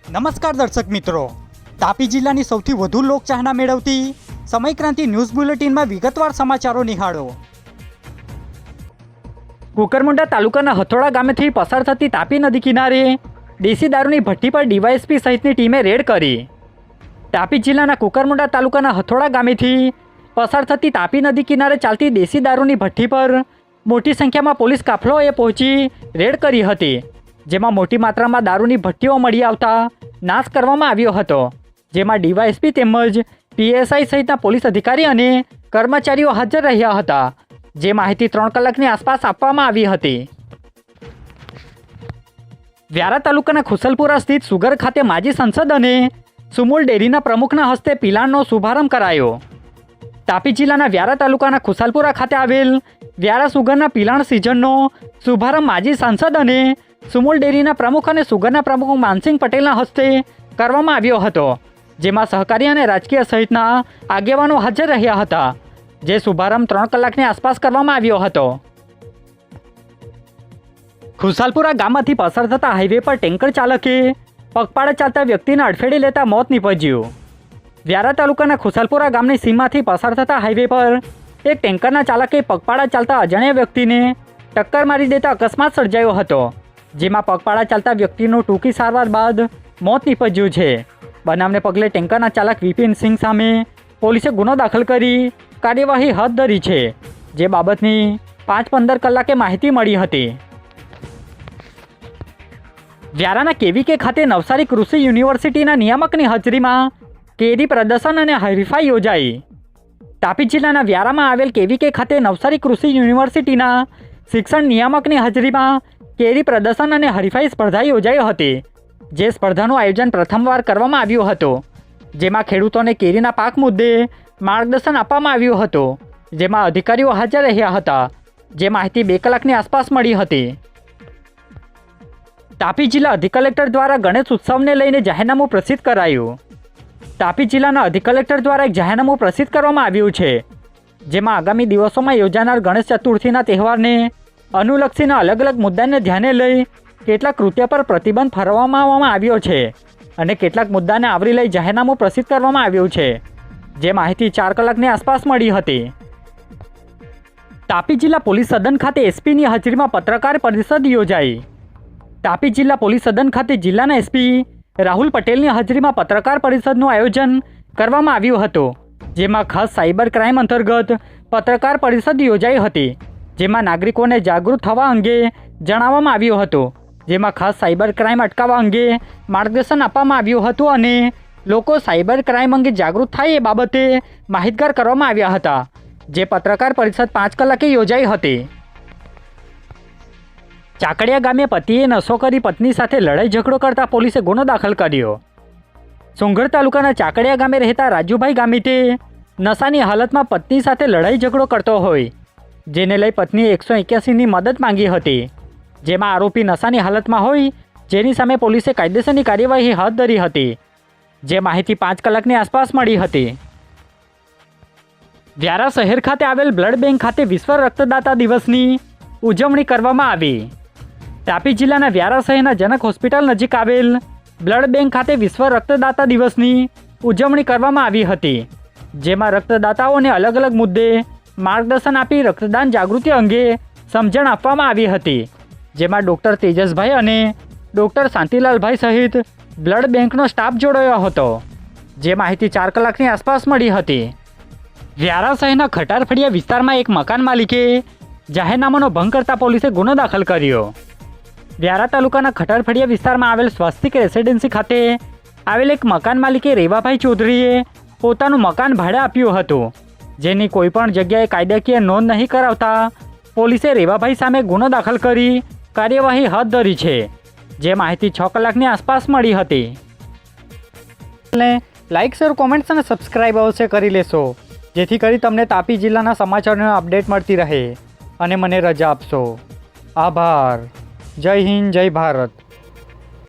નમસ્કાર દર્શક મિત્રો, તાપી જિલ્લાની સૌથી વધુ લોકચાહના મેળવતી સમયક્રાંતિ ન્યૂઝ બુલેટિનમાં વિગતવાર સમાચારો નિહાળો। કુકરમુંડા તાલુકાના હથોડા ગામેથી પસાર થતી તાપી નદી કિનારે દેશી દારૂની ભઠ્ઠી પર ડીવાયએસપી સહિતની ટીમે રેડ કરી। તાપી જિલ્લાના કુકરમુંડા તાલુકાના હથોડા ગામેથી પસાર થતી તાપી નદી કિનારે ચાલતી દેશી દારૂની ભઠ્ઠી પર મોટી સંખ્યામાં પોલીસ કાફલોએ પહોંચી રેડ કરી હતી, જેમાં મોટી માત્રામાં દારૂની ભઠ્ઠીઓ મળી આવતા નાશ કરવામાં આવ્યો હતો, જેમાં ડીવાયએસપી તેમજ પીએસઆઈ સહિતના પોલીસ અધિકારી અને કર્મચારીઓ હાજર રહ્યા હતા, જે માહિતી 3 કલાકની આસપાસ આપવામાં આવી હતી। વ્યારા તાલુકાના ખુસલપુરા સ્થિત સુગર ખાતે માજી સંસદ અને સુમૂલ ડેરીના પ્રમુખના હસ્તે પિલાણનો શુભારંભ કરાયો। તાપી જિલ્લાના વ્યારા તાલુકાના ખુસલપુરા ખાતે આવેલ વ્યારા સુગરના પિલાણ સિઝનનો શુભારંભ માજી સાંસદ અને સુમૂલ ડેરીના પ્રમુખ અને સુગરના પ્રમુખ માનસિંહ પટેલના હસ્તે કરવામાં આવ્યો હતો, જેમાં સહકારી અને રાજકીય સહિતના આગેવાનો હાજર રહ્યા હતા, જે શુભારંભ 3 કલાકની આસપાસ કરવામાં આવ્યો હતો। ખુશાલપુરા ગામમાંથી પસાર થતા હાઈવે પર ટેન્કર ચાલકે પગપાળા ચાલતા વ્યક્તિને અડફેટે લેતા મોત નીપજ્યું। વ્યારા તાલુકાના ખુશાલપુરા ગામની સીમમાંથી પસાર થતા હાઈવે પર એક ટેન્કરના ચાલકે પગપાળા ચાલતા અજાણ્યા વ્યક્તિને ટક્કર મારી દેતા અકસ્માત સર્જાયો હતો, જેમાં પગપાળા ચાલતા વ્યક્તિનું ટૂંકી સારવાર બાદ મોત નીપજ્યું છે। બનાવને પગલે ટેન્કરના ચાલક વિપિન સિંહ સામે પોલીસે ગુનો દાખલ કરી કાર્યવાહી હાથ ધરી છે, જે બાબતની 5:15 કલાકે માહિતી મળી હતી। વ્યારાના કેવીકે ખાતે નવસારી કૃષિ યુનિવર્સિટીના નિયામકની હાજરીમાં કેરી પ્રદર્શન અને હરીફાઈ યોજાઈ। તાપી જિલ્લાના વ્યારામાં આવેલ કેવીકે ખાતે નવસારી કૃષિ યુનિવર્સિટીના શિક્ષણ નિયામકની હાજરીમાં કેરી પ્રદર્શન અને હરીફાઈ સ્પર્ધા યોજાઈ હતી, જે સ્પર્ધાનું આયોજન પ્રથમવાર કરવામાં આવ્યું હતું, જેમાં ખેડૂતોને કેરીના પાક મુદ્દે માર્ગદર્શન આપવામાં આવ્યું હતું, જેમાં અધિકારીઓ હાજર રહ્યા હતા, જે માહિતી 2 કલાકની આસપાસ મળી હતી। તાપી જિલ્લા અધિક કલેક્ટર દ્વારા ગણેશ ઉત્સવને લઈને જાહેરનામું પ્રસિદ્ધ કરાયું। તાપી જિલ્લાના અધિક કલેક્ટર દ્વારા એક જાહેરનામું પ્રસિદ્ધ કરવામાં આવ્યું છે, જેમાં આગામી દિવસોમાં યોજાનાર ગણેશ ચતુર્થીના તહેવારને અનુલક્ષીને અલગ અલગ મુદ્દાને ધ્યાને લઈ કેટલાક કૃત્ય પર પ્રતિબંધ ફરમાવવામાં આવ્યો છે અને કેટલાક મુદ્દાને આવરી લઈ જાહેરનામું પ્રસિદ્ધ કરવામાં આવ્યું છે, જે માહિતી 4 કલાકની આસપાસ મળી હતી। તાપી જિલ્લા પોલીસ સદન ખાતે એસપીની હાજરીમાં પત્રકાર પરિષદ યોજાઈ। તાપી જિલ્લા પોલીસ સદન ખાતે જિલ્લાના એસપી રાહુલ પટેલની હાજરીમાં પત્રકાર પરિષદનું આયોજન કરવામાં આવ્યું હતું, જેમાં ખાસ સાયબર ક્રાઇમ અંતર્ગત પત્રકાર પરિષદ યોજાઈ હતી, જેમાં નાગરિકોને જાગૃત થવા અંગે જણાવવામાં આવ્યું હતું, જેમાં ખાસ સાયબર ક્રાઇમ અટકાવવા અંગે માર્ગદર્શન આપવામાં આવ્યું હતું અને લોકો સાયબર ક્રાઇમ અંગે જાગૃત થાય એ બાબતે માહિતગાર કરવામાં આવ્યા હતા, જે પત્રકાર પરિષદ 5 કલાકે યોજાઈ હતી। ચાકડિયા ગામે પતિએ નશો કરી પત્ની સાથે લડાઈ ઝઘડો કરતા પોલીસે ગુનો દાખલ કર્યો। સોંગઢ તાલુકાના ચાકડિયા ગામે રહેતા રાજુભાઈ ગામિતે નશાની હાલતમાં પત્ની સાથે લડાઈ ઝઘડો કરતો હોય, જેને લઈ પત્નીએ 181ની મદદ માંગી હતી, જેમાં આરોપી નશાની હાલતમાં હોય, જેની સામે પોલીસે કાયદેસરની કાર્યવાહી હાથ ધરી હતી, જે માહિતી 5 કલાકની આસપાસ મળી હતી। વ્યારા શહેર ખાતે આવેલ બ્લડ બેંક ખાતે વિશ્વ રક્તદાતા દિવસની ઉજવણી કરવામાં આવી। તાપી જિલ્લાના વ્યારા શહેરના જનક હોસ્પિટલ નજીક આવેલ બ્લડ બેંક ખાતે વિશ્વ રક્તદાતા દિવસની ઉજવણી કરવામાં આવી હતી, જેમાં રક્તદાતાઓને અલગ અલગ મુદ્દે માર્ગદર્શન આપી રક્તદાન જાગૃતિ અંગે સમજણ આપવામાં આવી હતી, જેમાં ડૉક્ટર તેજસભાઈ અને ડૉક્ટર શાંતિલાલભાઈ સહિત બ્લડ બેંકનો સ્ટાફ જોડાયો હતો, જે માહિતી 4 કલાકની આસપાસ મળી હતી। વ્યારા શહેરના ખટારફળિયા વિસ્તારમાં એક મકાન માલિકે જાહેરનામાનો ભંગ કરતા પોલીસે ગુનો દાખલ કર્યો। વ્યારા તાલુકાના ખટારફળિયા વિસ્તારમાં આવેલ સ્વસ્તિક રેસિડેન્સી ખાતે આવેલ એક મકાન માલિકે રેવાભાઈ ચૌધરીએ પોતાનું મકાન ભાડે આપ્યું હતું, જેની કોઈપણ જગ્યાએ કાયદાકીય નોંધ નહીં કરાવતા પોલીસે રેવાભાઈ સામે ગુનો દાખલ કરી કાર્યવાહી હાથ ધરી છે, જે માહિતી 6 કલાકની આસપાસ મળી હતી। લાઇક શેર કોમેન્ટ્સ અને સબસ્ક્રાઇબ અવશ્ય કરી લેશો, જેથી કરી તમને તાપી જિલ્લાના સમાચારોનો અપડેટ મળતી રહે અને મને રજા આપશો। આભાર। જય હિન્દ, જય ભારત।